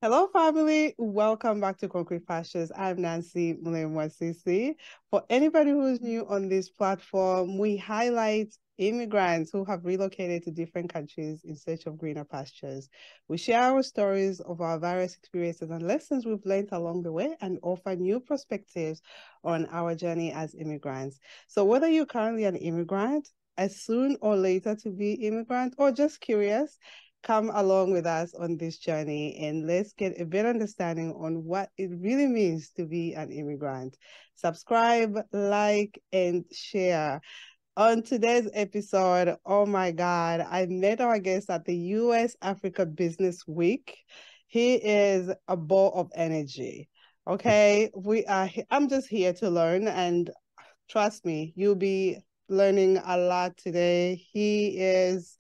Hello, family. Welcome back to Concrete Pastures. I'm Nancy Mlemwasisi. For anybody who's new on this platform, we highlight immigrants who have relocated to different countries in search of greener pastures. We share our stories of our various experiences and lessons we've learned along the way and offer new perspectives on our journey as immigrants. So whether you're currently an immigrant, as soon or later to be immigrant, or just curious, come along with us on this journey and let's get a better understanding on what it really means to be an immigrant. Subscribe, like, and share. On today's episode, oh my God, I met our guest at the US Africa Business Week. He is a ball of energy. Okay, I'm just here to learn, and trust me, you'll be learning a lot today. He is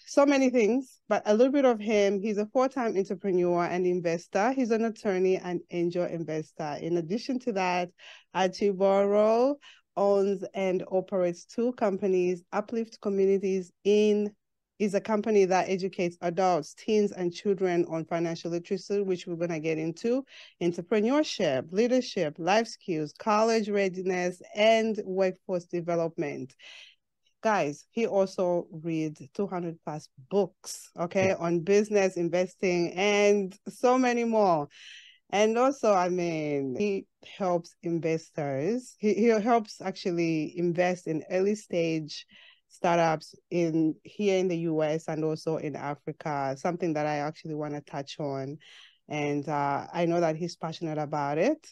so many things, but a little bit of him. He's a four-time entrepreneur and investor. He's an attorney and angel investor. In addition to that, Achumboro owns and operates two companies. Uplift Communities is a company that educates adults, teens, and children on financial literacy, which we're going to get into, entrepreneurship, leadership, life skills, college readiness, and workforce development. Guys, he also reads 200 plus books, okay, on business, investing, and so many more. And also, I mean, he helps investors. He helps actually invest in early stage startups here in the US and also in Africa, something that I actually want to touch on. And I know that he's passionate about it.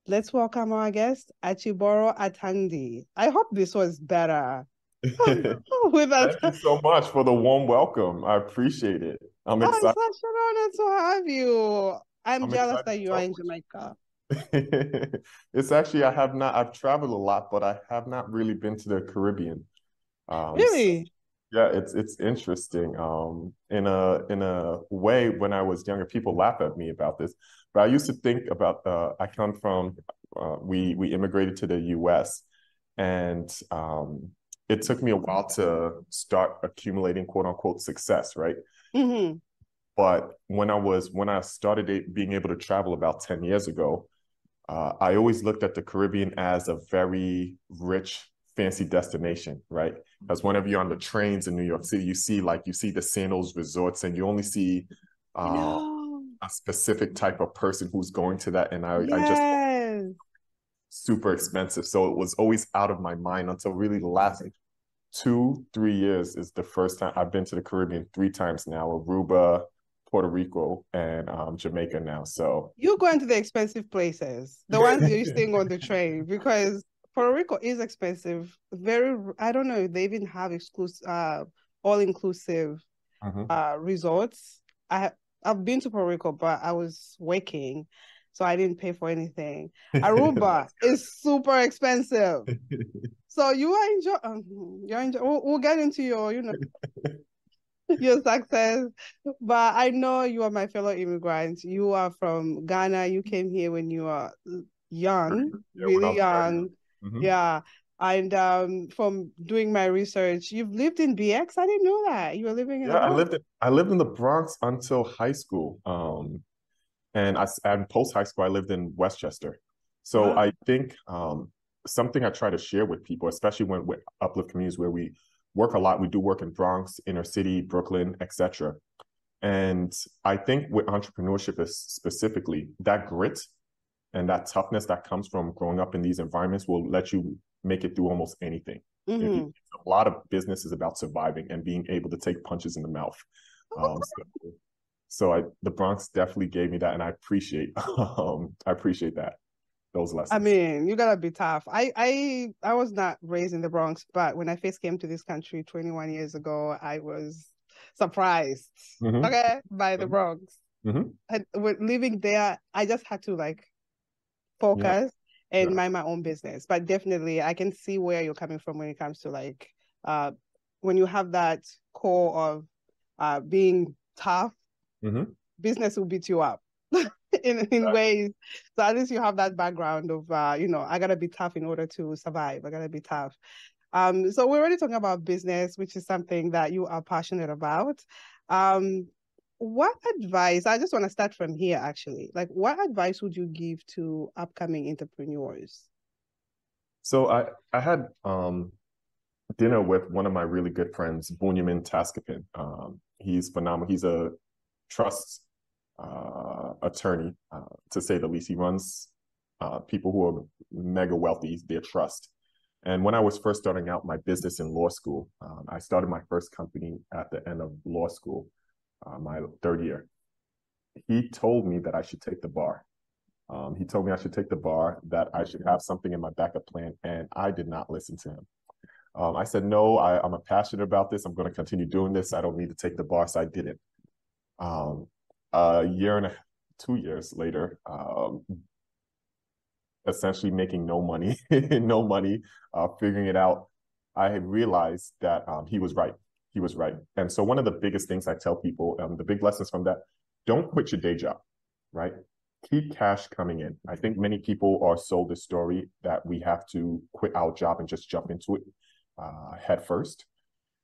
Let's welcome our guest, Achumboro Ataande. I hope this was better. With us. Thank you so much for the warm welcome. I appreciate it. I'm Oh, it's excited. such an honor to have you. I'm I'm jealous excited that to you are talk in with Jamaica. you. It's actually, I've traveled a lot, but I have not really been to the Caribbean. So Really? yeah, it's interesting. In a way, when I was younger, people laugh at me about this, but I used to think about, I come from, we immigrated to the US, and it took me a while to start accumulating quote unquote success, right? Mm-hmm. But when I started being able to travel about 10 years ago, I always looked at the Caribbean as a very rich, fancy destination, right? Because whenever you're on the trains in New York City, you see the Sandals resorts, and you only see I uh, know. a specific type of person who's going to that. And I just Yes. super expensive. So it was always out of my mind until really the last 2, 3 years is the first time I've been to the Caribbean 3 times now: Aruba, Puerto Rico, and Jamaica now. So You're going to the expensive places, the ones you're staying on the train, because Puerto Rico is expensive. I don't know if they even have exclusive, all-inclusive Mhm. resorts. I've been to Puerto Rico, but I was working, so I didn't pay for anything. Aruba is super expensive. So you're enjoy. We'll get into your success, but I know you are my fellow immigrant. You are from Ghana. You came here when you were young, Yeah, when I really was very young. young. Mhm. Yeah. And from doing my research, you've lived in BX. I didn't know that. You were living in Yeah, the Bronx. I lived in the Bronx until high school. And post high school I lived in Westchester. So Wow. I think something I try to share with people, especially when with Uplift Communities, where we work a lot. We do work in Bronx, inner city, Brooklyn, etc. And I think with entrepreneurship is specifically that grit and that toughness that comes from growing up in these environments will let you make it through almost anything. If you, Mm-hmm. a lot of business is about surviving and being able to take punches in the mouth. The Bronx definitely gave me that, and I appreciate that, those I lessons. mean, you gotta be tough. I was not raised in the Bronx, but when I first came to this country 21 years ago, I was surprised, Hmm. okay, by the Bronx. Hmm. And with living there, I just had to like Yeah, focus and yeah. mind my own business. But definitely I can see where you're coming from when it comes to like uh when you have that core of being tough, Hmm. business will beat you up in ways. So at least you have that background of I gotta be tough in order to survive. I gotta be tough. So we're already talking about business, which is something that you are passionate about. Um, what advice, I just want to start from here actually, like what advice would you give to upcoming entrepreneurs? So I had dinner with one of my really good friends, Bunyamin Taskapin. He's phenomenal. He's a trust attorney, to say the least. He runs people who are mega wealthy, their trust. And when I was first starting out my business in law school, I started my first company at the end of law school, my third year. He told me that I should take the bar. He told me I should take the bar, that I should have something in my backup plan, and I did not listen to him. I said, no, I'm passionate about this. I'm going to continue doing this. I don't need to take the bar, so I didn't. A year and 2 years later, essentially making no money, no money, figuring it out, I had realized that he was right. He was right. And so one of the biggest things I tell people, the big lessons from that, don't quit your day job, right? Keep cash coming in. I think many people are sold the story that we have to quit our job and just jump into it head first.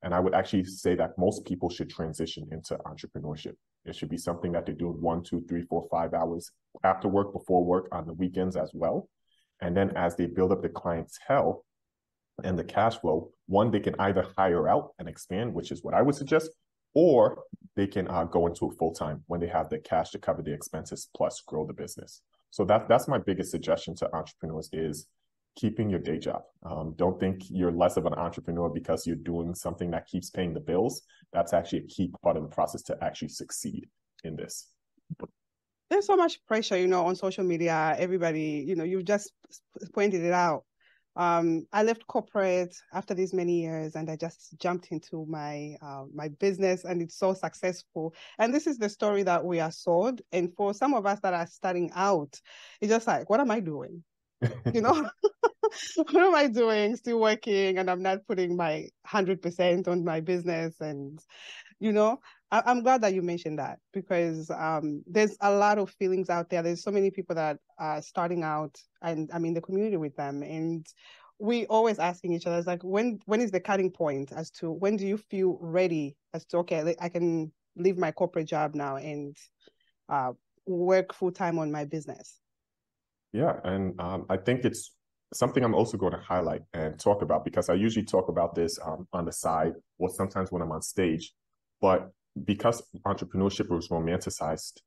And I would actually say that most people should transition into entrepreneurship. It should be something that they do 1, 2, 3, 4, 5 hours after work, before work, on the weekends as well. And then as they build up the clientele and the cash flow, one, they can either hire out and expand, which is what I would suggest, or they can go into it full time when they have the cash to cover the expenses plus grow the business. So that's my biggest suggestion to entrepreneurs is keeping your day job. Don't think you're less of an entrepreneur because you're doing something that keeps paying the bills. That's actually a key part of the process to actually succeed in this. There's so much pressure, on social media. Everybody, you've just pointed it out. I left corporate after these many years, and I just jumped into my business, and it's so successful. And this is the story that we are sold. And for some of us that are starting out, it's just like, what am I doing? What am I doing? Still working, and I'm not putting my 100% on my business. And I'm glad that you mentioned that, because there's a lot of feelings out there. There's so many people that are starting out, and I'm in the community with them, and we always asking each other, it's like, when is the cutting point, as to when do you feel ready, as to, okay, I can leave my corporate job now and work full time on my business. Yeah, and I think it's something I'm also going to highlight and talk about, because I usually talk about this on the side or sometimes when I'm on stage. But because entrepreneurship was romanticized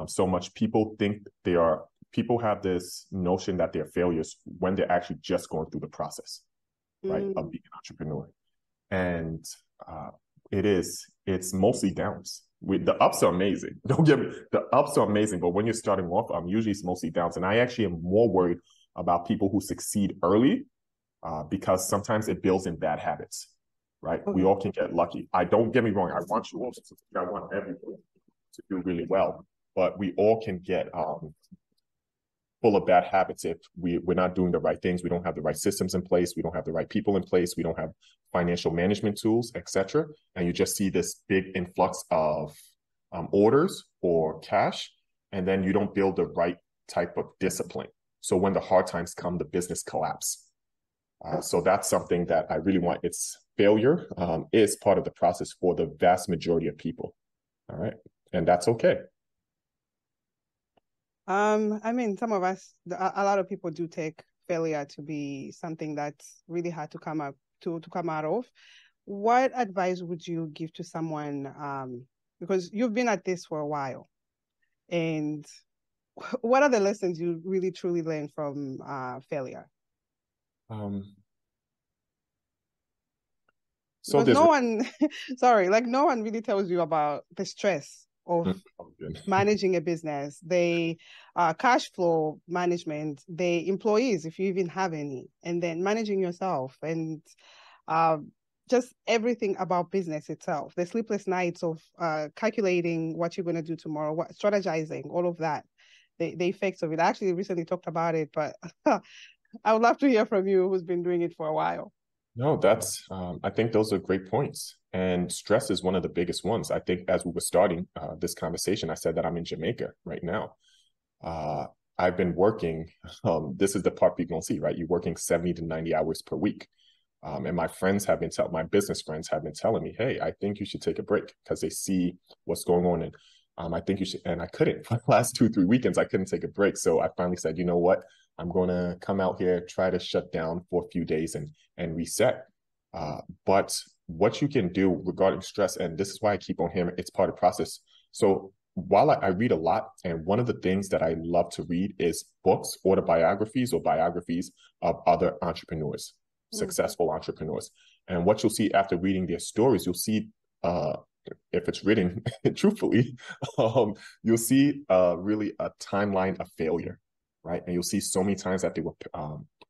so much, people have this notion that they're failures when they're actually just going through the process, right, of being an entrepreneur. And it's mostly downs. The ups are amazing. Don't get me, the ups are amazing, but when you're starting off, usually it's mostly downs. And I actually am more worried about people who succeed early because sometimes it builds in bad habits, right? Okay. We all can get lucky. Don't get me wrong. I want you all to succeed. I want everyone to do really well, but we all can get full of bad habits if we're not doing the right things. We don't have the right systems in place. We don't have the right people in place. We don't have financial management tools, etc. And you just see this big influx of orders or cash, and then you don't build the right type of discipline. So when the hard times come, the business collapse. So that's something that I really want. It's failure is part of the process for the vast majority of people. All right. And that's okay. Some of us, a lot of people do take failure to be something that's really hard to come out of. What advice would you give to someone? Because you've been at this for a while, and what are the lessons you really truly learned from failure? So no one, no one really tells you about the stress of managing a business, the cash flow management, the employees, if you even have any, and then managing yourself, and just everything about business itself, the sleepless nights of calculating what you're going to do tomorrow, strategizing, all of that, the effects of it. I actually recently talked about it, but I would love to hear from you, who's been doing it for a while. No, I think those are great points. And stress is one of the biggest ones. I think as we were starting this conversation, I said that I'm in Jamaica right now. I've been working, this is the part people don't see, right? You're working 70 to 90 hours per week. And my business friends have been telling me, hey, I think you should take a break, because they see what's going on. And I think you should. And I couldn't for the last 2, 3 weekends. I couldn't take a break. So I finally said, you know what? I'm going to come out here, try to shut down for a few days and reset. But what you can do regarding stress, and this is why I keep on hearing it's part of the process. So while I read a lot, and one of the things that I love to read is books, autobiographies, or biographies of other entrepreneurs, successful entrepreneurs. And what you'll see after reading their stories, you'll see, if it's written truthfully, you'll see really a timeline of failure, right? And you'll see so many times that they were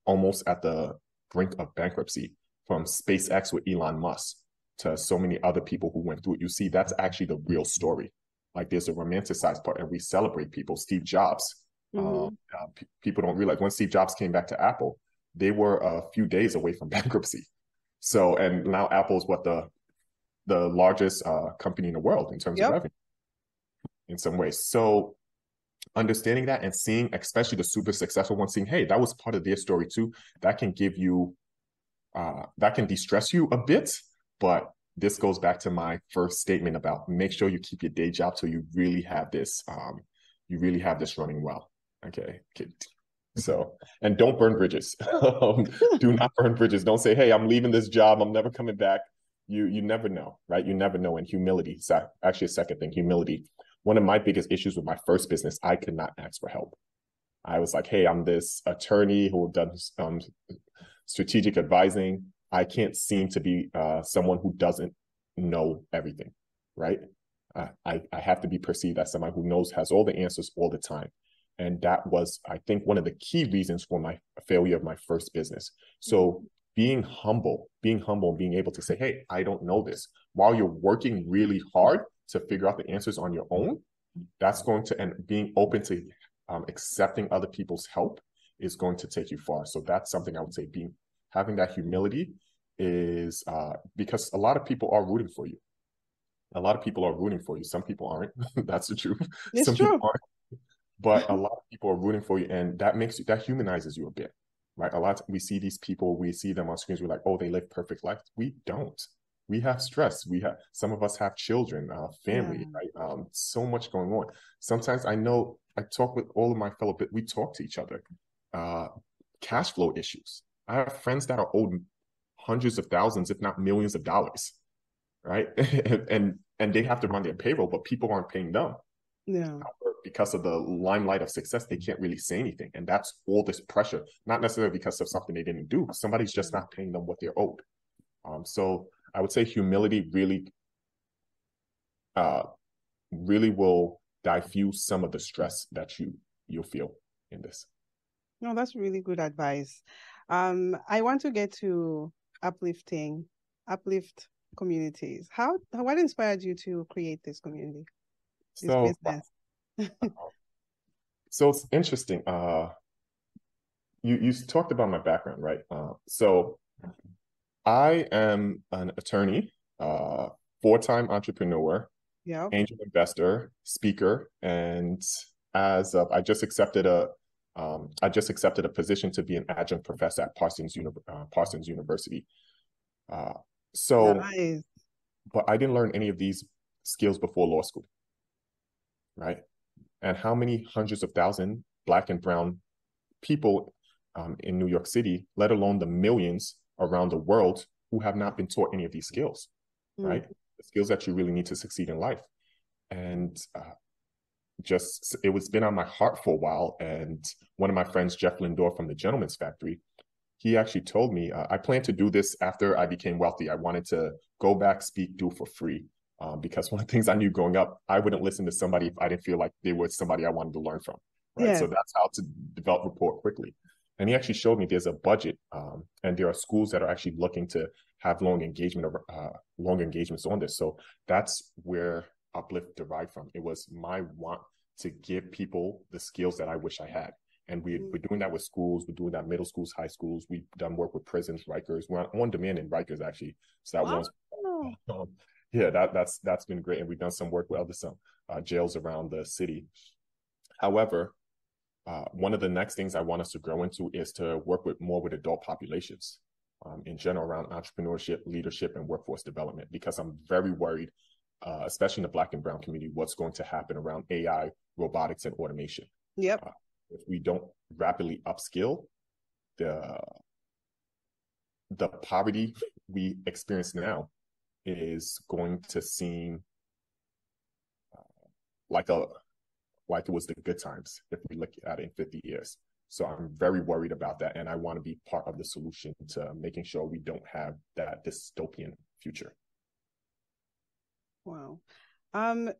almost at the brink of bankruptcy, from SpaceX with Elon Musk to so many other people who went through it. You see, that's actually the real story. Like, there's a romanticized part, and we celebrate people. Steve Jobs, people don't realize when Steve Jobs came back to Apple, they were a few days away from bankruptcy. So, and now Apple's what the largest company in the world in terms of revenue, in some ways. So, understanding that and seeing, especially the super successful ones, seeing, hey, that was part of their story too. That can give you, that can de-stress you a bit, but this goes back to my first statement about make sure you keep your day job till you really have this, running well. Okay. So, and don't burn bridges. Do not burn bridges. Don't say, hey, I'm leaving this job, I'm never coming back. You never know, right? You never know. And humility, actually a second thing, humility. One of my biggest issues with my first business, I could not ask for help. I was like, hey, I'm this attorney who done strategic advising. I can't seem to be someone who doesn't know everything, right? I have to be perceived as someone who has all the answers all the time. And that was, I think, one of the key reasons for my failure of my first business. So being humble and being able to say, hey, I don't know this, while you're working really hard to figure out the answers on your own, that's going to, and being open to accepting other people's help is going to take you far. So that's something I would say, having that humility is because a lot of people are rooting for you. A lot of people are rooting for you. Some people aren't. That's the truth. It's Some true. people aren't. But a lot of people are rooting for you, and that humanizes you a bit, right? We see these people, we see them on screens, we're like, oh, they live perfect life. We don't. We have stress. Some of us have children, family, right? So much going on. Sometimes I know I talk with all of my fellow, we talk to each other. Cash flow issues. I have friends that are owed hundreds of thousands, if not millions of dollars, right? and they have to run their payroll, but people aren't paying them. Yeah. Because of the limelight of success, they can't really say anything. And that's all this pressure, not necessarily because of something they didn't do. Somebody's just not paying them what they're owed. So I would say humility really will diffuse some of the stress that you'll feel in this. No, that's really good advice. I want to get to Uplift Communities. What inspired you to create this community, this business? So it's interesting. You talked about my background, right? So I am an attorney, 4-time entrepreneur, angel investor, speaker, and I just accepted a position to be an adjunct professor at Parsons University. Nice. But I didn't learn any of these skills before law school, right? And how many hundreds of thousands Black and brown people in New York City, let alone the millions around the world, who have not been taught any of these skills, right? The skills that you really need to succeed in life. And it was been on my heart for a while. And one of my friends, Jeff Lindor from the Gentleman's Factory, he actually told me, I plan to do this after I became wealthy. I wanted to go back, do for free. Because one of the things I knew growing up, I wouldn't listen to somebody if I didn't feel like they were somebody I wanted to learn from, right? Yeah. So that's how to develop rapport quickly. And he actually showed me there's a budget, and there are schools that are actually looking to have long engagements on this. So that's where Uplift derived from. It was my want to give people the skills that I wish I had. And we're doing that with schools. We're doing that middle schools, high schools. We've done work with prisons, Rikers. We're on demand in Rikers, actually. So that was, yeah, that's been great. And we've done some work with some jails around the city. However, one of the next things I want us to grow into is to work more with adult populations in general around entrepreneurship, leadership, and workforce development, because I'm very worried especially in the Black and Brown community, what's going to happen around AI, robotics, and automation. Yep. If we don't rapidly upskill, the poverty we experience now is going to seem like it was the good times if we look at it in 50 years. So I'm very worried about that, and I want to be part of the solution to making sure we don't have that dystopian future. Wow.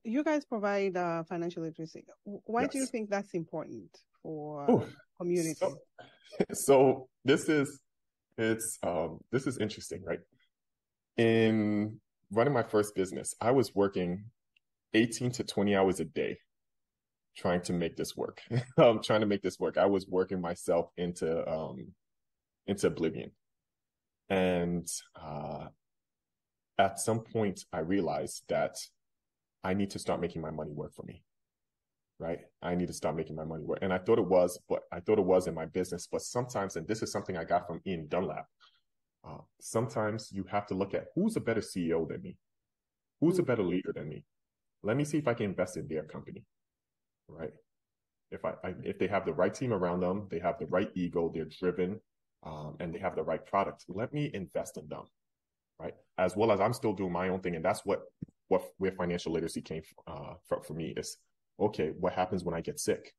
You guys provide financial literacy. Why Yes. do you think that's important for community? So this is interesting, right? In running my first business, I was working 18 to 20 hours a day trying to make this work. I was working myself into oblivion. And at some point, I realized that I need to start making my money work for me, right? I need to start making my money work. And I thought it was in my business, but sometimes, and this is something I got from Ian Dunlap, sometimes you have to look at who's a better CEO than me? Who's a better leader than me? Let me see if I can invest in their company, right? If they have the right team around them, they have the right ego, they're driven, and they have the right product, let me invest in them, right? As well as I'm still doing my own thing. And that's where financial literacy came for me is, okay, what happens when I get sick?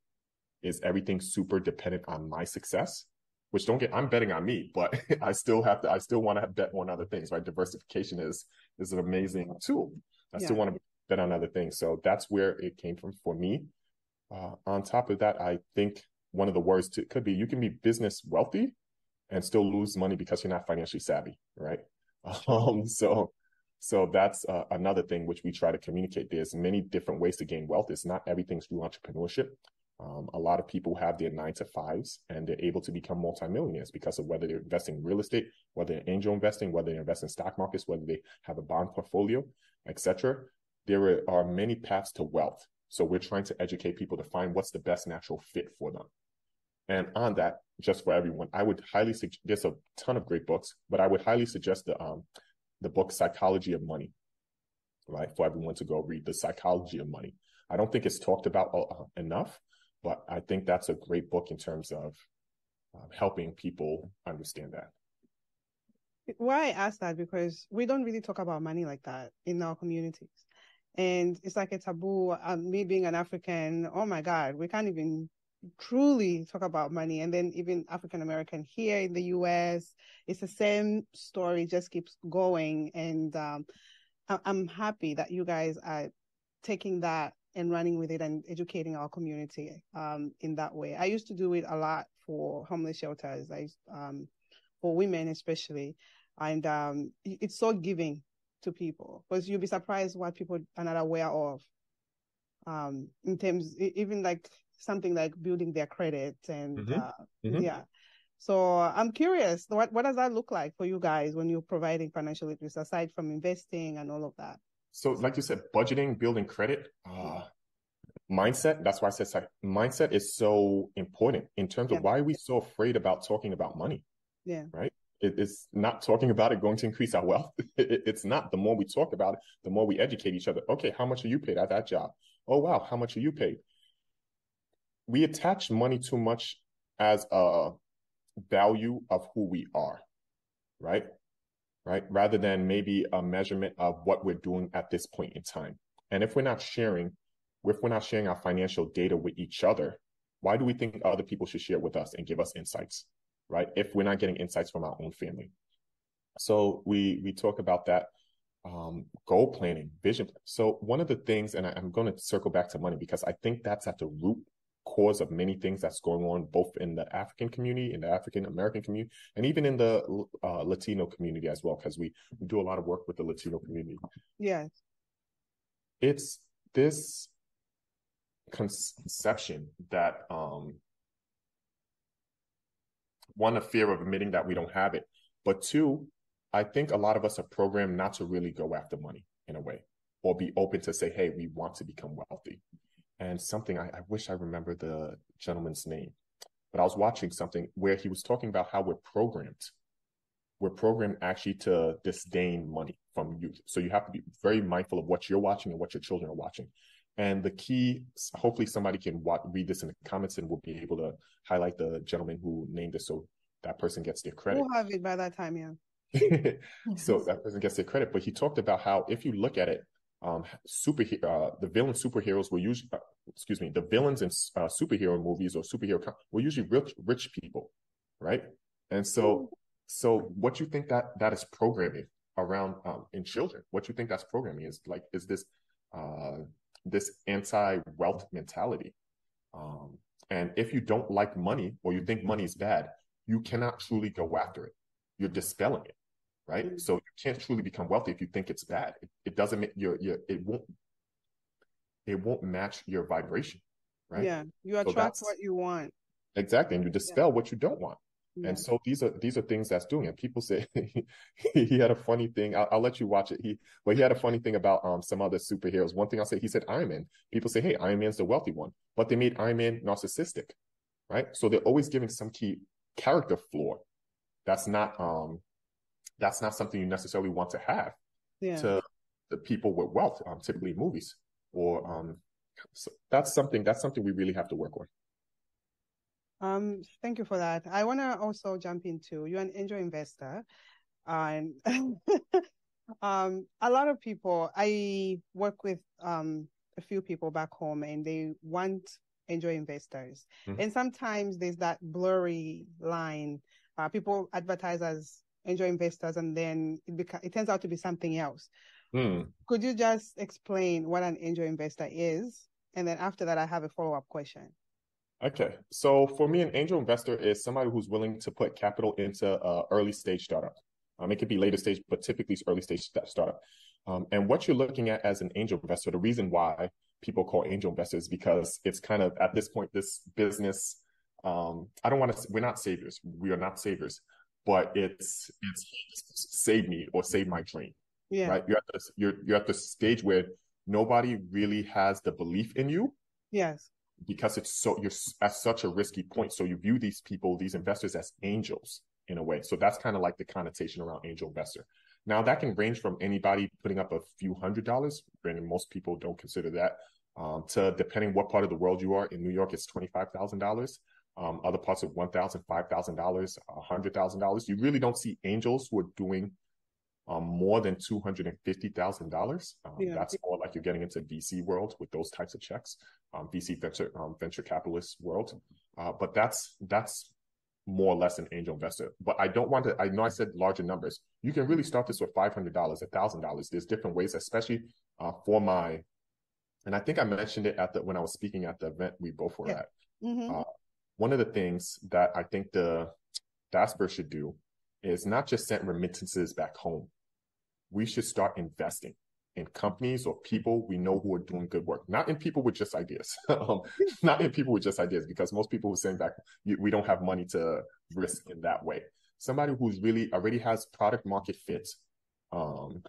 Is everything super dependent on my success? Which I'm betting on me, but I still want to bet on other things, right? Diversification is an amazing tool. I still want to bet on other things. So that's where it came from for me. On top of that, I think one of the words could be you can be business wealthy and still lose money because you're not financially savvy, right? So that's another thing which we try to communicate. There's many different ways to gain wealth. It's not everything's through entrepreneurship. A lot of people have their 9-to-5s and they're able to become multimillionaires because of whether they're investing in real estate, whether they're angel investing, whether they invest in stock markets, whether they have a bond portfolio, etc. There are many paths to wealth. So we're trying to educate people to find what's the best natural fit for them. And on that, just for everyone, I would highly suggest, there's a ton of great books, but I would highly suggest the book Psychology of Money, right? For everyone to go read The Psychology of Money. I don't think it's talked about enough, but I think that's a great book in terms of helping people understand that. Why I ask that, because we don't really talk about money like that in our communities. And it's like a taboo. Me being an African, oh my God, we can't even truly talk about money. And then even African American here in the US, it's the same story, just keeps going. And I'm happy that you guys are taking that and running with it and educating our community in that way. I used to do it a lot for homeless shelters, for women especially. And it's so giving to people, because you'll be surprised what people are not aware of in terms, even like something like building their credit and yeah. So I'm curious, what does that look like for you guys when you're providing financial literacy, aside from investing and all of that? So like you said, budgeting, building credit, mindset. That's why I said mindset is so important in terms of why are we so afraid about talking about money? Yeah. Right. It's not talking about it going to increase our wealth. It's not. The more we talk about it, the more we educate each other. Okay, how much are you paid at that job? Oh, wow, how much are you paid? We attach money too much as a value of who we are, right? Right? Rather than maybe a measurement of what we're doing at this point in time. And if we're not sharing our financial data with each other, why do we think other people should share it with us and give us insights? Right? If we're not getting insights from our own family. So we talk about that, goal planning, vision. So one of the things, and I'm going to circle back to money because I think that's at the root cause of many things that's going on, both in the African community, in the African American community, and even in the Latino community as well, because we do a lot of work with the Latino community. Yes. It's this conception that one, a fear of admitting that we don't have it, but two, I think a lot of us are programmed not to really go after money in a way, or be open to say, hey, we want to become wealthy. And something, I wish I remember the gentleman's name, but I was watching something where he was talking about how we're programmed we're programmed actually to disdain money from youth. So you have to be very mindful of what you're watching and what your children are watching. And the key, hopefully somebody can read this in the comments and we'll be able to highlight the gentleman who named it so that person gets their credit. We'll have it by that time, yeah. So that person gets their credit. But he talked about how if you look at it, the villain superheroes were usually, the villains in superhero movies or superhero were usually rich people, right? And so what you think that is programming around in children? What you think that's programming is this anti-wealth mentality. And if you don't like money or you think money is bad, you cannot truly go after it. You're dispelling it, right? Mm-hmm. So you can't truly become wealthy if you think it's bad. It doesn't make it won't match your vibration, right? Yeah, you attract what you want. Exactly, and you dispel what you don't want. Yeah. And so these are things that's doing it. People say he had a funny thing. I'll let you watch it. He had a funny thing about some other superheroes. One thing I'll say, he said Iron Man. People say, hey, Iron Man's the wealthy one, but they made Iron Man narcissistic, right? So they're always giving some key character flaw. That's not something you necessarily want to have to the people with wealth, typically in movies. Or so that's something we really have to work on. Thank you for that. I want to also jump into, you're an angel investor, and a lot of people, I work with a few people back home, and they want angel investors, and sometimes there's that blurry line. People advertise as angel investors, and then it turns out to be something else. Could you just explain what an angel investor is? And then after that, I have a follow-up question. Okay. So for me, an angel investor is somebody who's willing to put capital into early stage startup. It could be later stage, but typically it's early stage startup. And what you're looking at as an angel investor, the reason why people call angel investors, because it's kind of at this point, this business, we're not saviors. We are not saviors, but it's save me or save my dream. Yeah. Right. You're at the stage where nobody really has the belief in you. Yes. Because you're at such a risky point. So you view these people, these investors, as angels in a way. So that's kind of like the connotation around angel investor. Now that can range from anybody putting up a few $100s, granted most people don't consider that, to depending what part of the world you are. In New York, it's $25,000. Other parts of $1,000, $5,000, $100,000. You really don't see angels who are doing more than $250,000. That's more like you're getting into VC world with those types of checks, VC venture capitalist world. But that's more or less an angel investor. But I don't want to. I know I said larger numbers. You can really start this with $500, $1,000. There's different ways, especially for my. And I think I mentioned it when I was speaking at the event we both were at. Mm-hmm. One of the things that I think the diaspora should do is not just send remittances back home. We should start investing in companies or people we know who are doing good work, not in people with just ideas, not in people with just ideas, because most people who send back, we don't have money to risk in that way. Somebody who's really already has product market fit,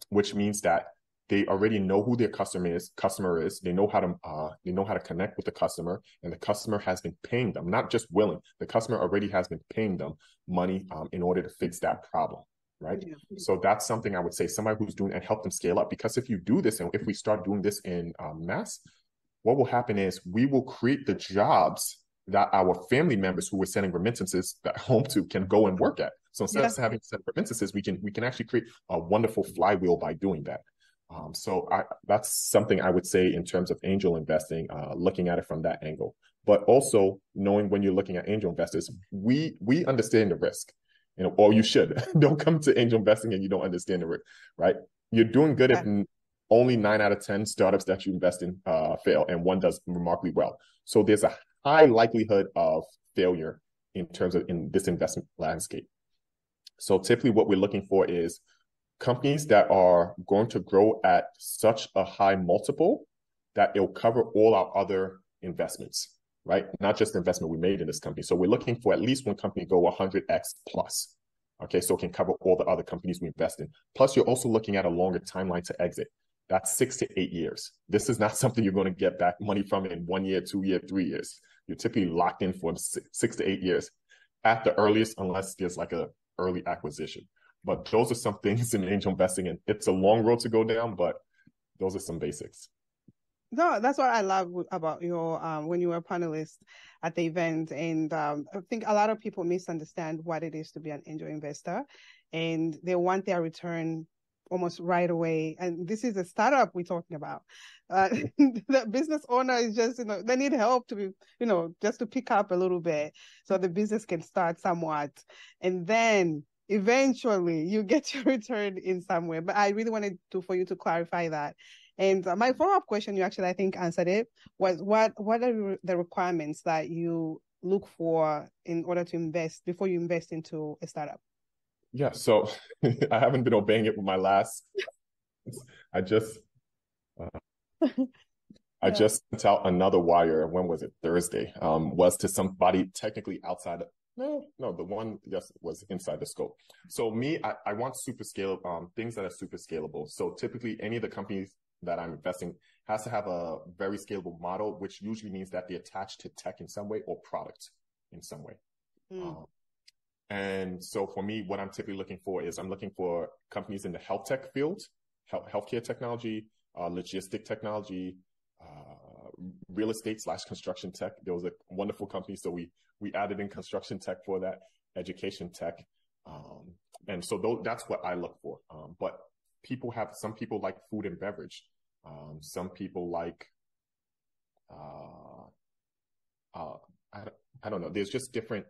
which means that they already know who their customer is. They know how to connect with the customer, and the customer has been paying them, not just willing. The customer already has been paying them money in order to fix that problem. Right. Yeah. So that's something I would say, somebody who's doing and help them scale up. Because if you do this, and if we start doing this in mass, what will happen is we will create the jobs that our family members who we're sending remittances back home to can go and work at. So instead of having to send remittances, we can actually create a wonderful flywheel by doing that. So that's something I would say in terms of angel investing, looking at it from that angle. But also knowing when you're looking at angel investors, we understand the risk. Or you should. Don't come to angel investing and you don't understand the risk, right? You're doing good if only 9 out of 10 startups that you invest in fail, and one does remarkably well. So there's a high likelihood of failure in this investment landscape. So typically what we're looking for is companies that are going to grow at such a high multiple that it'll cover all our other investments. Right? Not just the investment we made in this company. So we're looking for at least one company go 100x plus. Okay, so it can cover all the other companies we invest in. Plus, you're also looking at a longer timeline to exit. That's 6 to 8 years. This is not something you're going to get back money from in 1 year, 2 years, 3 years. You're typically locked in for 6 to 8 years at the earliest, unless there's like a early acquisition. But those are some things in angel investing, and it's a long road to go down, but those are some basics. No, that's what I love about your when you were a panelist at the event. And I think a lot of people misunderstand what it is to be an angel investor, and they want their return almost right away. And this is a startup we're talking about. The business owner is just, they need help to be, just to pick up a little bit so the business can start somewhat. And then eventually you get your return in some way. But I really wanted for you to clarify that. And my follow-up question, you actually, I think, answered it, was what are the requirements that you look for in order to invest before you invest into a startup? Yeah, so I haven't been obeying it with my last. I just I just sent out another wire. When was it? Thursday. Was to somebody technically outside of, no, the one, yes, was inside the scope. So I want super scale, things that are super scalable. So typically any of the companies that I'm investing has to have a very scalable model, which usually means that they attach to tech in some way or product in some way. And so for me, what I'm typically looking for is I'm looking for companies in the health tech field, healthcare technology, logistic technology, real estate / construction tech. There was a wonderful company, so we added in construction tech for that, education tech, and so that's what I look for. But some people like food and beverage, some people like I don't know. There's different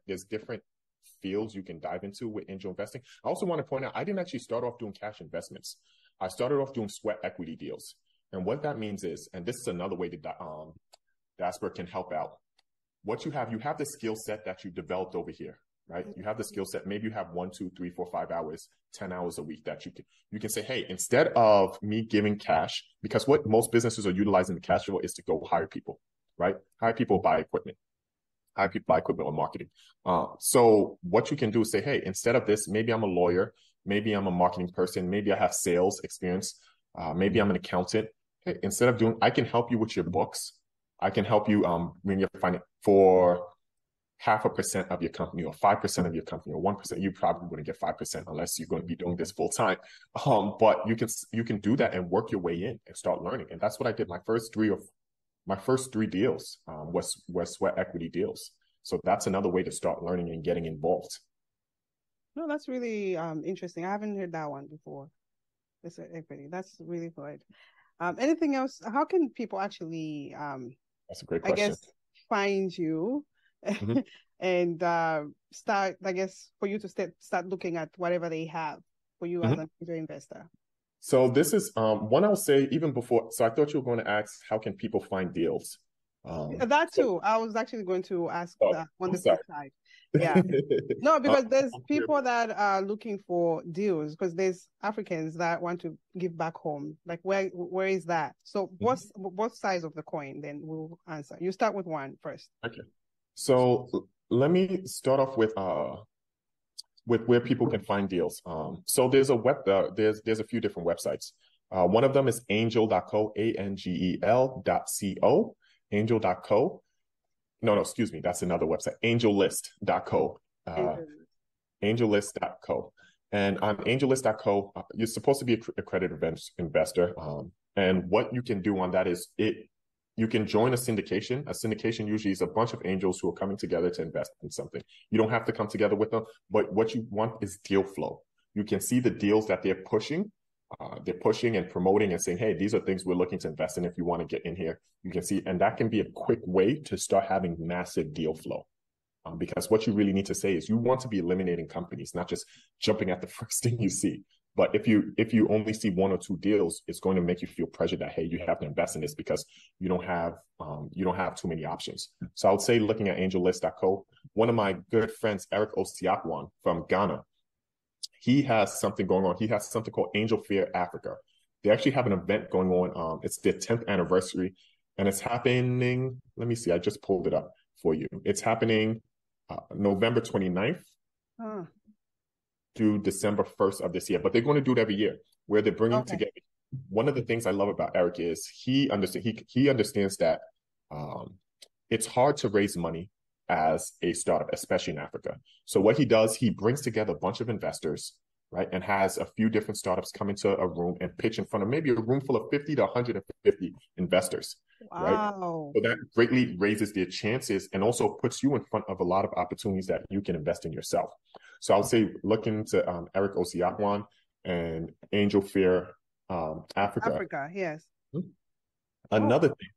fields you can dive into with angel investing. I also want to point out I didn't actually start off doing cash investments. I started off doing sweat equity deals. And what that means is, and this is another way that Diaspora can help out. What you have the skill set that you developed over here, right? You have the skill set. Maybe you have 1, 2, 3, 4, 5 hours, 10 hours a week that you can say, hey, instead of me giving cash, because what most businesses are utilizing the cash for is to go hire people, right? Hire people, buy equipment. Hire people, buy equipment or marketing. So what you can do is say, hey, instead of this, maybe I'm a lawyer, maybe I'm a marketing person, maybe I have sales experience, maybe I'm an accountant. Hey, instead of I can help you with your books. I can help you when you're finding for 0.5% of your company or 5% of your company or 1%. You probably wouldn't get 5% unless you're going to be doing this full time. But you can do that and work your way in and start learning. And that's what I did. My first three deals was sweat equity deals. So that's another way to start learning and getting involved. No, that's really interesting. I haven't heard that one before. The sweat equity. That's really good. Anything else? How can people actually that's a great question. I guess find you and start, I guess, for you to start looking at whatever they have for you as an angel investor? So this is one I'll say even before. So I thought you were going to ask, how can people find deals? That too. I was actually going to ask that on the flip side. Yeah. No, because there's people that are looking for deals, because there's Africans that want to give back home. Like where is that? So what's both sides of the coin? Then we'll answer. You start with one first. Okay. So let me start off with where people can find deals. So there's a few different websites. One of them is angel.co, angel.co, angel.co. No, excuse me. That's another website, angellist.co, angellist.co. And on angellist.co, you're supposed to be accredited investor. And what you can do on that is you can join a syndication. A syndication usually is a bunch of angels who are coming together to invest in something. You don't have to come together with them, but what you want is deal flow. You can see the deals that they're pushing. They're pushing and promoting and saying, hey, these are things we're looking to invest in. If you want to get in here, you can see. And that can be a quick way to start having massive deal flow. Because what you really need to say is you want to be eliminating companies, not just jumping at the first thing you see. But if you only see 1 or 2 deals, it's going to make you feel pressure that, hey, you have to invest in this because you don't have too many options. So I would say looking at angellist.co, one of my good friends, Eric Osiakwan from Ghana, he has something going on. He has something called Angel Fair Africa. They actually have an event going on. It's their 10th anniversary, and it's happening. Let me see. I just pulled it up for you. It's happening November 29th through December 1st of this year. But they're going to do it every year, where they're bringing together. One of the things I love about Eric is he understands that it's hard to raise money as a startup, especially in Africa. So what he does, he brings together a bunch of investors right, and has a few different startups come into a room and pitch in front of maybe a room full of 50 to 150 investors, right? Wow. So that greatly raises their chances and also puts you in front of a lot of opportunities that you can invest in yourself. So I would say look into Eric Osiakwan and Angel Fair Africa. Africa, yes. Another thing,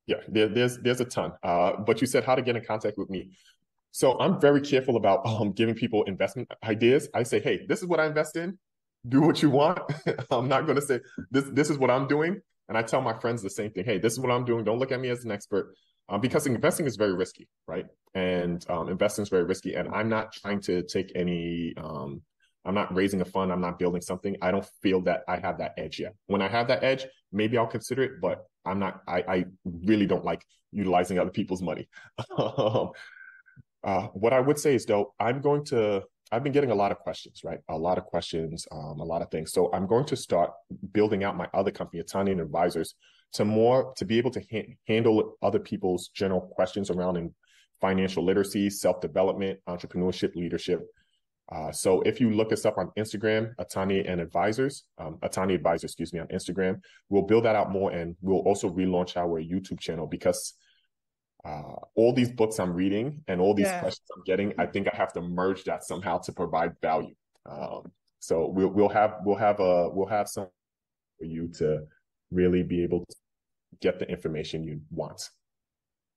yeah, there's a ton. But you said how to get in contact with me. So I'm very careful about giving people investment ideas. I say, hey, this is what I invest in. Do what you want. I'm not going to say this is what I'm doing. And I tell my friends the same thing. Hey, this is what I'm doing. Don't look at me as an expert, because investing is very risky, right? And investing is very risky. And I'm not trying to take any. I'm not raising a fund. I'm not building something. I don't feel that I have that edge yet. When I have that edge, maybe I'll consider it. But I'm not. I really don't like utilizing other people's money. What I would say is, though, I've been getting a lot of questions, right? A lot of questions, a lot of things. So I'm going to start building out my other company, Ataande and Advisors, to be able to handle other people's general questions around in financial literacy, self-development, entrepreneurship, leadership. So if you look us up on Instagram, Ataande and Advisors, Ataande Advisors, excuse me, on Instagram, we'll build that out more, and we'll also relaunch our YouTube channel, because all these books I'm reading and all these questions I'm getting, I think I have to merge that somehow to provide value. So we'll have some for you to really be able to get the information you want.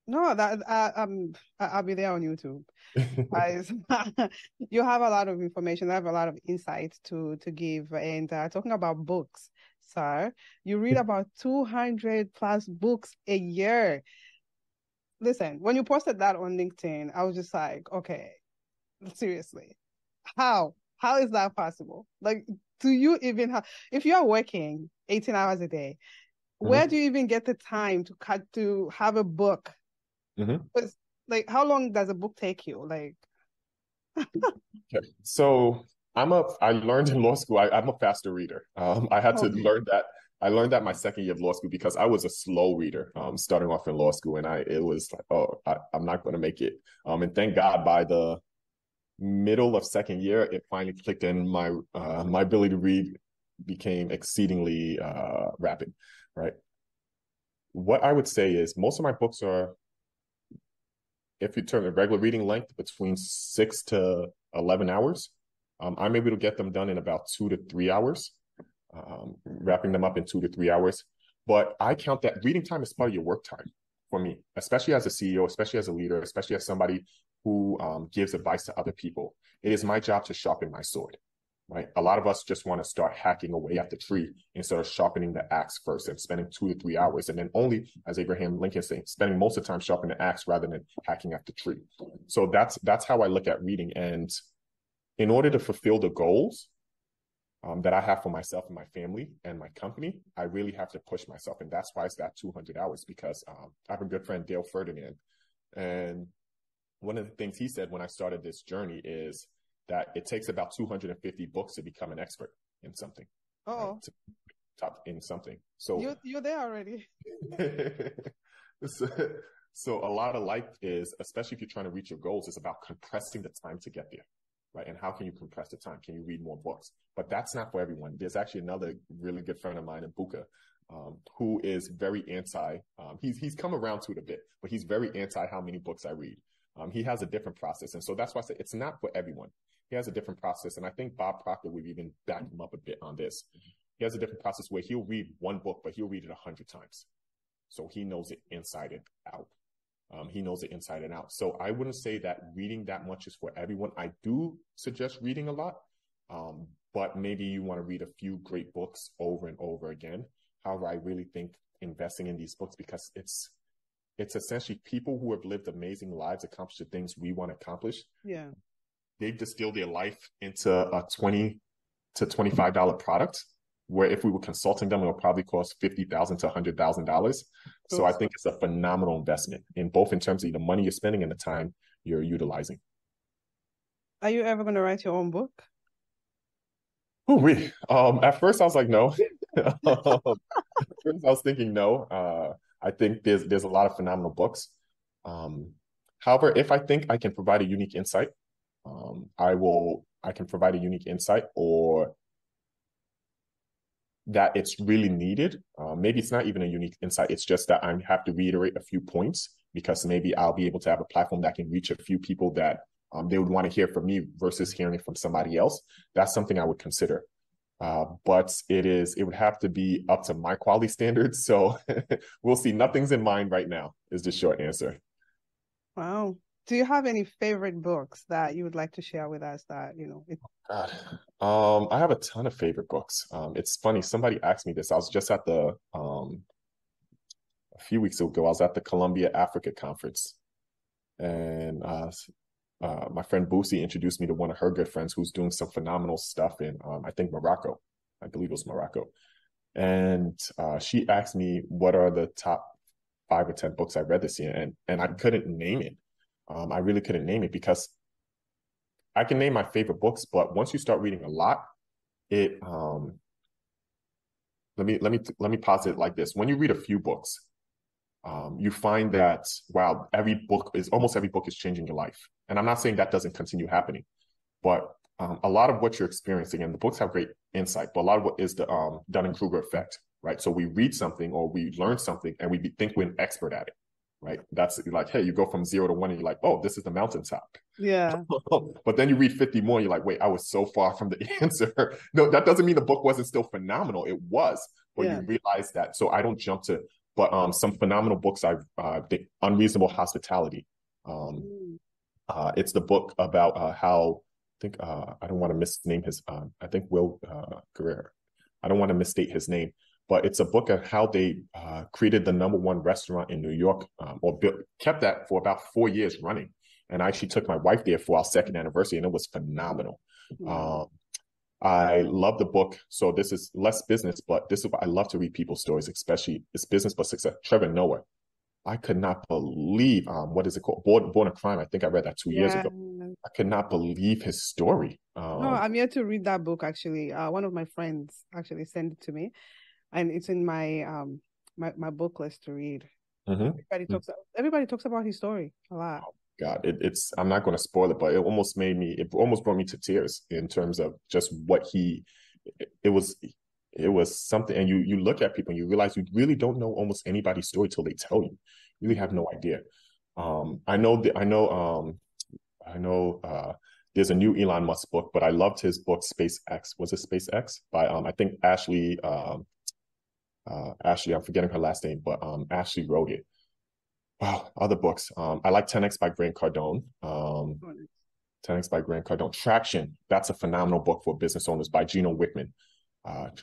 No, that I'll be there on YouTube. You have a lot of information. I have a lot of insights to give. And talking about books, sir, you read about 200 plus books a year. Listen, when you posted that on LinkedIn, I was just like, okay, seriously, how is that possible? Like, do you even have, if you're working 18 hours a day, where do you even get the time to have a book? Because, like, how long does a book take you? Like, okay. So I learned in law school, I'm a faster reader. I had to learn that. I learned that my second year of law school, because I was a slow reader starting off in law school, and it was like, oh, I'm not going to make it. And thank God by the middle of second year, it finally clicked in. My ability to read became exceedingly rapid, right? What I would say is most of my books are, if you turn the regular reading length, between 6 to 11 hours. I'm able to get them done in about 2 to 3 hours, wrapping them up in 2 to 3 hours. But I count that reading time as part of your work time for me, especially as a CEO, especially as a leader, especially as somebody who gives advice to other people. It is my job to sharpen my sword, right? A lot of us just want to start hacking away at the tree instead of sharpening the axe first and spending 2 to 3 hours. And then only, as Abraham Lincoln said, spending most of the time sharpening the axe rather than hacking at the tree. So that's how I look at reading. And in order to fulfill the goals that I have for myself and my family and my company, I really have to push myself. And that's why it's that 200 hours, because I have a good friend, Dale Ferdinand. And one of the things he said when I started this journey is that it takes about 250 books to become an expert in something. right? To top in something. So you're there already. So a lot of life is, especially if you're trying to reach your goals, is about compressing the time to get there. Right. And how can you compress the time? Can you read more books? But that's not for everyone. There's actually another really good friend of mine, Ibuka, who is very anti. He's come around to it a bit, but he's very anti how many books I read. He has a different process. And so that's why I say it's not for everyone. He has a different process. And I think Bob Proctor would even back him up a bit on this. He has a different process where he'll read one book, but he'll read it 100 times. So he knows it inside and out. He knows it inside and out. So I wouldn't say that reading that much is for everyone. I do suggest reading a lot, but maybe you want to read a few great books over and over again. However, I really think investing in these books, because it's essentially people who have lived amazing lives, accomplished the things we want to accomplish. Yeah. They've distilled their life into a $20 to $25 product, where if we were consulting them, it would probably cost $50,000 to $100,000. So I think it's a phenomenal investment in terms of the money you're spending and the time you're utilizing. Are you ever going to write your own book? At first I was like, no. At first I was thinking no. I think there's a lot of phenomenal books. However, if I think I can provide a unique insight, I will I can provide a unique insight, or that it's really needed. Maybe it's not even a unique insight. It's just that I have to reiterate a few points because maybe I'll be able to have a platform that can reach a few people that they would want to hear from me versus hearing it from somebody else. That's something I would consider. But it would have to be up to my quality standards. So we'll see. Nothing's in mind right now is the short answer. Wow. Do you have any favorite books that you would like to share with us that, God. I have a ton of favorite books. It's funny, somebody asked me this. I was just at the a few weeks ago, I was at the Columbia Africa Conference, and my friend Boosie introduced me to one of her good friends who's doing some phenomenal stuff in I think Morocco. I believe it was Morocco. And she asked me what are the top 5 or 10 books I read this year, and I couldn't name it. I really couldn't name it because I can name my favorite books, but once you start reading a lot, it let me posit it like this. When you read a few books, you find that wow, almost every book is changing your life. And I'm not saying that doesn't continue happening, but a lot of what you're experiencing, and the books have great insight, but a lot of what is the Dunning-Kruger effect, right? So we read something or we learn something and we think we're an expert at it, right? That's like, hey, you go from 0 to 1 and you're like, oh, this is the mountaintop. Yeah. But then you read 50 more, you're like, wait, I was so far from the answer. No, that doesn't mean the book wasn't still phenomenal. It was, but you realize that. So I don't jump to, but some phenomenal books the Unreasonable Hospitality. It's the book about how I think I don't want to misname his I think Will Guerrero. I don't want to misstate his name, but it's a book of how they created the #1 restaurant in New York, kept that for about 4 years running. And I actually took my wife there for our 2nd anniversary, and it was phenomenal. I love the book. So this is less business, but this is what I love to read people's stories, especially it's business but success. Trevor Noah. I could not believe what is it called? Born a Crime. I think I read that 2 years ago. I could not believe his story. No, I'm here to read that book actually. One of my friends actually sent it to me, and it's in my my book list to read. Everybody talks about his story a lot. Oh, God, it's I'm not going to spoil it, but it almost brought me to tears in terms of just what it was something. And you look at people and you realize you really don't know almost anybody's story till they tell you. You really have no idea. I know there's a new Elon Musk book, but I loved his book SpaceX. Was it SpaceX by I think Ashley I'm forgetting her last name, but Ashley wrote it. Wow, other books. I like 10X by Grant Cardone. 10X by Grant Cardone. Traction. That's a phenomenal book for business owners by Gino Wickman.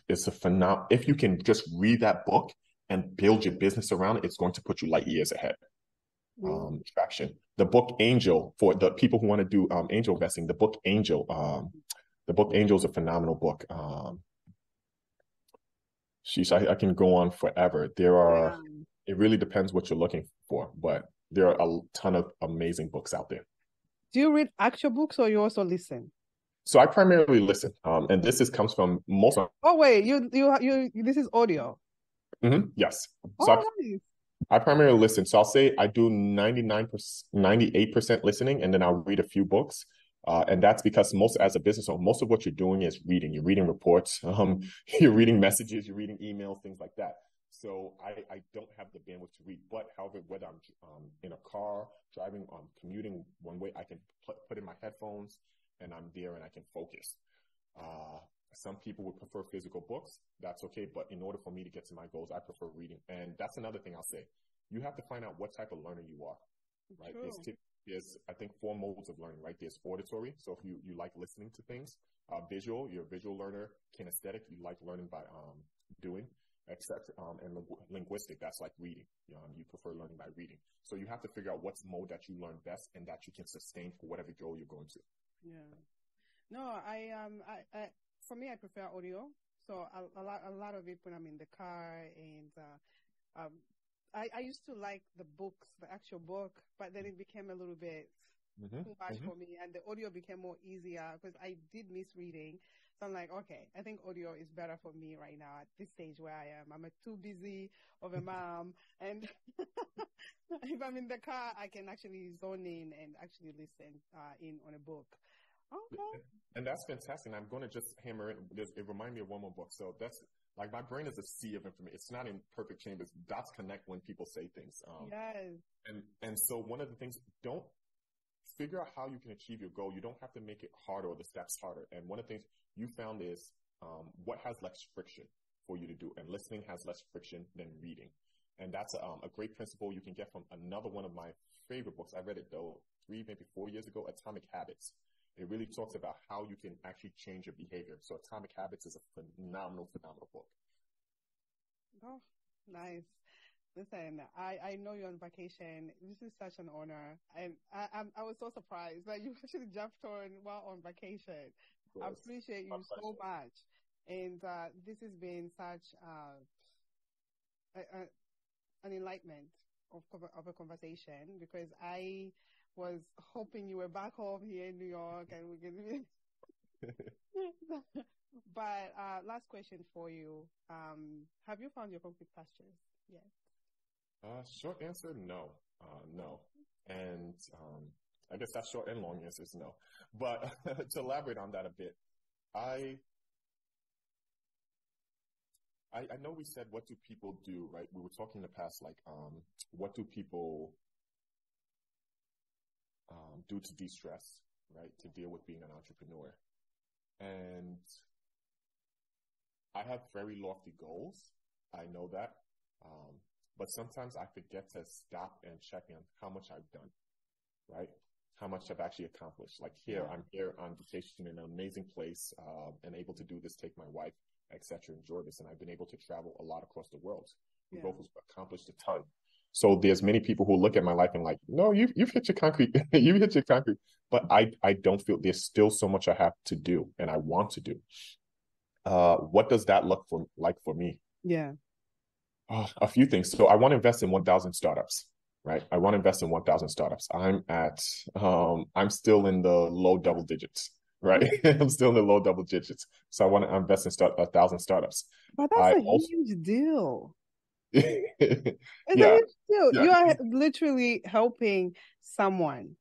It's a phenomenal. If you can just read that book and build your business around it, it's going to put you light years ahead. Traction. The book Angel, for the people who want to do angel investing. The book Angel is a phenomenal book. I can go on forever. It really depends what you're looking for, but there are a ton of amazing books out there. Do you read actual books or you also listen? So I primarily listen, and comes from most of. Oh wait, you this is audio. Yes. So nice. I primarily listen. So I'll say I do 99%, 98% listening, and then I'll read a few books. And that's because as a business owner, most of what you're doing is reading. You're reading reports, you're reading messages, you're reading emails, things like that. So I don't have the bandwidth to read. But however, whether I'm in a car, driving, commuting one way, I can put in my headphones and I'm there and I can focus. Some people would prefer physical books. That's okay. But in order for me to get to my goals, I prefer reading. And that's another thing I'll say. You have to find out what type of learner you are, right? There's, I think, 4 modes of learning, right? There's auditory. So if you like listening to things, visual, you're a visual learner. Kinesthetic, you like learning by doing, except, and linguistic, that's like reading. You prefer learning by reading. So you have to figure out what's mode that you learn best and that you can sustain for whatever goal you're going to. Yeah. No, for me, I prefer audio. So a lot of it when I'm in the car, and I used to like the books, the actual book, but then it became a little bit too much for me, and the audio became more easier because I did miss reading. So I'm like, okay, I think audio is better for me right now at this stage where I am. I'm too busy of a mom, and if I'm in the car, I can actually zone in and actually listen in on a book. Okay. And that's fantastic. And I'm going to just hammer it. It reminds me of one more book. So that's like my brain is a sea of information. It's not in perfect chambers. Dots connect when people say things. Yes. And so one of the things, don't figure out how you can achieve your goal. You don't have to make it harder or the steps harder. And one of the things you found is what has less friction for you to do. And listening has less friction than reading. And that's a great principle you can get from another one of my favorite books. I read it though 3, maybe 4 years ago, Atomic Habits. It really talks about how you can actually change your behavior. So Atomic Habits is a phenomenal book. Oh, nice. Listen, I know you're on vacation. This is such an honor. And I was so surprised that you actually jumped on while on vacation. I appreciate you so much. And this has been such an enlightenment of a conversation, because I was hoping you were back home here in New York and we can. But last question for you: have you found your concrete pastures yet? Short answer, no, no, and I guess that's short and long answer is no. But to elaborate on that a bit, I know we said, what do people do, right? We were talking in the past, like, what do people do to de-stress, right? To deal with being an entrepreneur. And I have very lofty goals. I know that. But sometimes I forget to stop and check in how much I've done, right? How much I've actually accomplished. Like here, I'm here on vacation in an amazing place, and able to do this, take my wife, etc., enjoy this. And I've been able to travel a lot across the world. We both accomplished a ton. So there's many people who look at my life and like, no, you've hit your concrete, you've hit your concrete. But I don't feel, there's still so much I have to do and I want to do. What does that look like for me? Yeah. A few things. So I want to invest in 1,000 startups, right? I want to invest in 1,000 startups. I'm still in the low double digits, right? I'm still in the low double digits. So I want to invest in 1,000 startups. But that's a huge deal. It's a Yeah. huge deal. Yeah. You are literally helping someone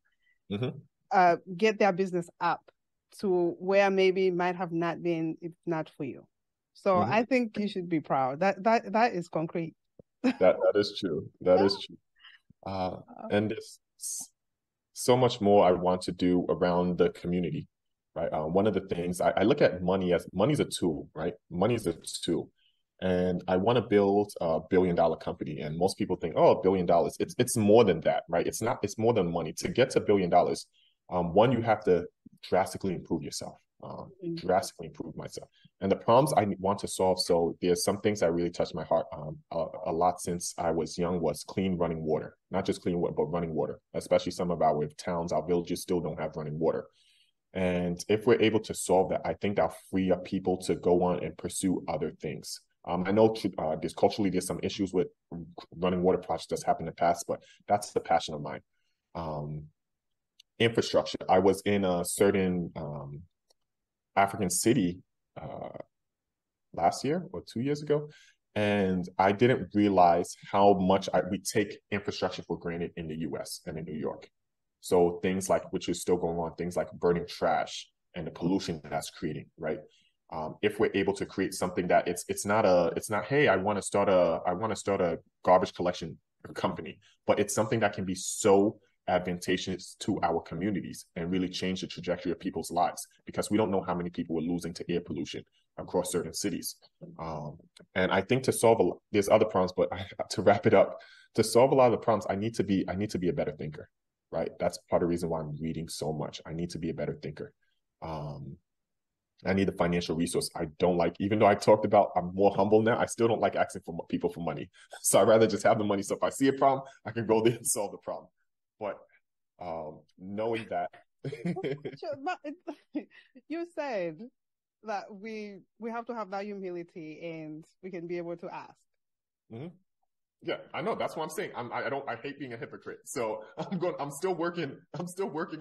get their business up to where maybe it might have not been if not for you. So I think you should be proud. That is concrete. That is true. That is true. And there's so much more I want to do around the community, right? One of the things I look at money's a tool, right? Money is a tool. And I want to build a $1 billion company. And most people think, oh, $1 billion. It's more than that, right? It's more than money. To get to $1 billion, one, you have to drastically improve yourself, drastically improve myself. And the problems I want to solve, so there's some things that really touch my heart a lot since I was young, was clean running water. Not just clean water, but running water, especially some of our towns, our villages still don't have running water. And if we're able to solve that, I think that'll free up people to go on and pursue other things. I know there's some issues with running water projects that's happened in the past, but that's the passion of mine. Infrastructure. I was in a certain African city last year or 2 years ago, and I didn't realize how much we take infrastructure for granted in the US and in New York. So things like, which is still going on, things like burning trash and the pollution that's creating, right? If we're able to create something that it's not, hey, I want to start a garbage collection company, but it's something that can be so advantageous to our communities and really change the trajectory of people's lives, because we don't know how many people we're losing to air pollution across certain cities. And I think there's other problems, but to wrap it up, to solve a lot of the problems, I need to be a better thinker, right? That's part of the reason why I'm reading so much. I need to be a better thinker. I need a financial resource. I don't like, even though I talked about I'm more humble now, I still don't like asking for people for money. So I'd rather just have the money. So if I see a problem, I can go there and solve the problem. But knowing that. You said that we have to have that humility and we can be able to ask. Yeah, I know. That's what I'm saying. I hate being a hypocrite. So I'm still working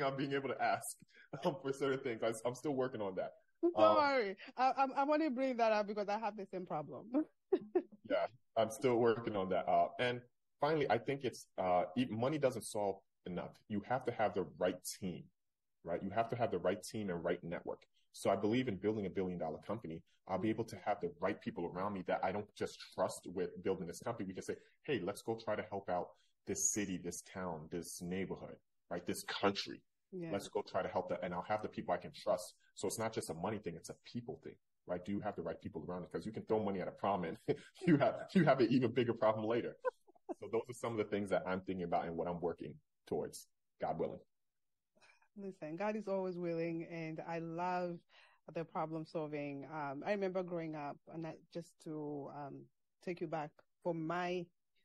on being able to ask for certain things. I'm still working on that. Don't worry. I want to bring that up because I have the same problem. Yeah, I'm still working on that. And finally, I think it's money doesn't solve enough. You have to have the right team, right? You have to have the right team and right network. So I believe in building a billion-dollar company. I'll be able to have the right people around me that I don't just trust with building this company. We can say, hey, let's go try to help out this city, this town, this neighborhood, right? This country. Yeah. Let's go try to help that. And I'll have the people I can trust. So it's not just a money thing, it's a people thing, right? Do you have the right people around it? Because you can throw money at a problem and you have an even bigger problem later. So those are some of the things that I'm thinking about and what I'm working towards, God willing. Listen, God is always willing, and I love the problem solving. I remember growing up, and just to take you back for my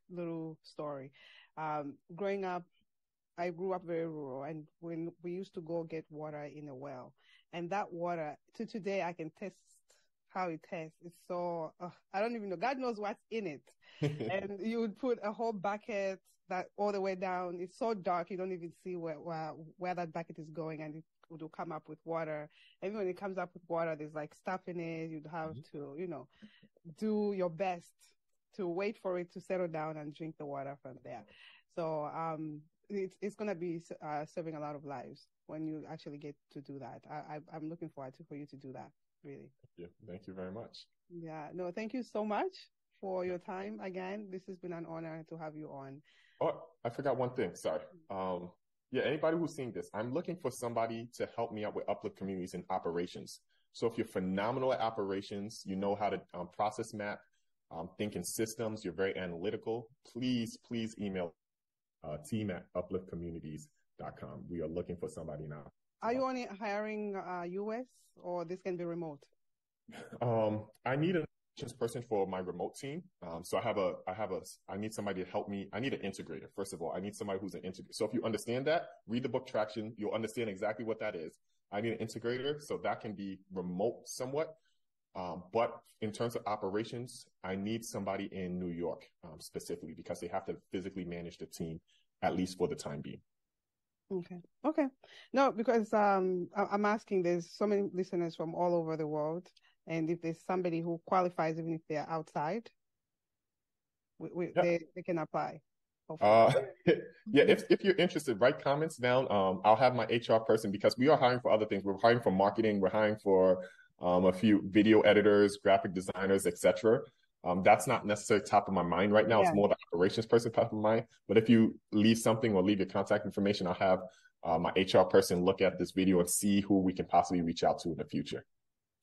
little story. Growing up, I grew up very rural, and when we used to go get water in a well, and that water, to today, I can test how it tastes. It's so, I don't even know. God knows what's in it. And you would put a whole bucket that all the way down. It's so dark, you don't even see where that bucket is going, and it will come up with water. Even when it comes up with water, there's like stuff in it. You'd have to, do your best to wait for it to settle down and drink the water from there. So, it's going to be serving a lot of lives when you actually get to do that. I'm looking forward for you to do that, really. Thank you very much. Yeah, no, thank you so much for your time. Again, this has been an honor to have you on. Oh, I forgot one thing. Sorry. Anybody who's seeing this, I'm looking for somebody to help me out with Uplift Communities and operations. So if you're phenomenal at operations, you know how to process map, think in systems, you're very analytical, please email team@upliftcommunities.com. We are looking for somebody now. Are you only hiring US, or this can be remote? I need a person for my remote team. So I need somebody to help me. I need an integrator. First of all, I need somebody who's an integrator. So if you understand that, read the book Traction. You'll understand exactly what that is. I need an integrator, so that can be remote somewhat. But in terms of operations, I need somebody in New York specifically, because they have to physically manage the team, at least for the time being. Okay. No, because I'm asking, there's so many listeners from all over the world, and if there's somebody who qualifies, even if they're outside, they can apply. If you're interested, write comments down. I'll have my HR person, because we are hiring for other things. We're hiring for marketing. We're hiring for a few video editors, graphic designers, etc. That's not necessarily top of my mind right now. Yeah. It's more the operations person top of mind. But if you leave something or leave your contact information, I'll have my HR person look at this video and see who we can possibly reach out to in the future.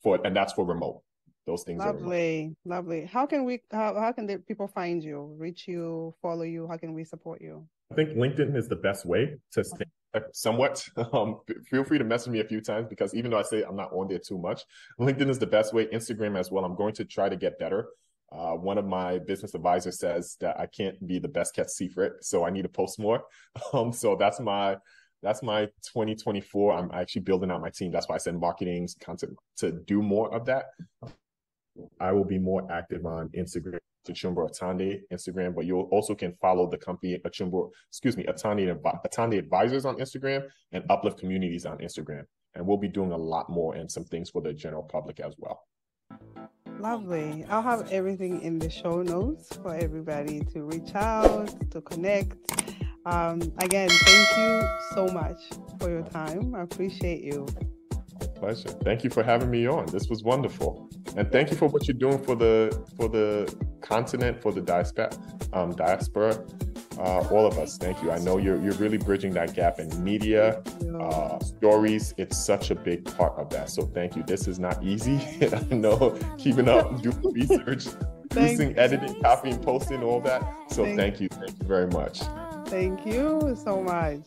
And that's for remote. Those things are remote. Lovely. How can the people find you, reach you, follow you? How can we support you? I think LinkedIn is the best way to stay somewhat. Feel free to message me a few times, because even though I say I'm not on there too much, LinkedIn is the best way. Instagram as well. I'm going to try to get better. One of my business advisors says that I can't be the best kept secret, so I need to post more. So that's my 2024. I'm actually building out my team. That's why I said marketing content, to do more of that. I will be more active on Instagram, Achumboro Ataande Instagram, but you also can follow the company Ataande Advisors on Instagram and Uplift Communities on Instagram. And we'll be doing a lot more and some things for the general public as well. Lovely. I'll have everything in the show notes for everybody to reach out, to connect. Again, thank you so much for your time. I appreciate you. Pleasure. Thank you for having me on. This was wonderful. And thank you for what you're doing for the continent, for the diaspora, all of us. Thank you. I know you're really bridging that gap in media, stories. It's such a big part of that. So thank you. This is not easy. I know, keeping up, doing research, using editing, copying, posting, all that. So thank you. Thank you very much. Thank you so much.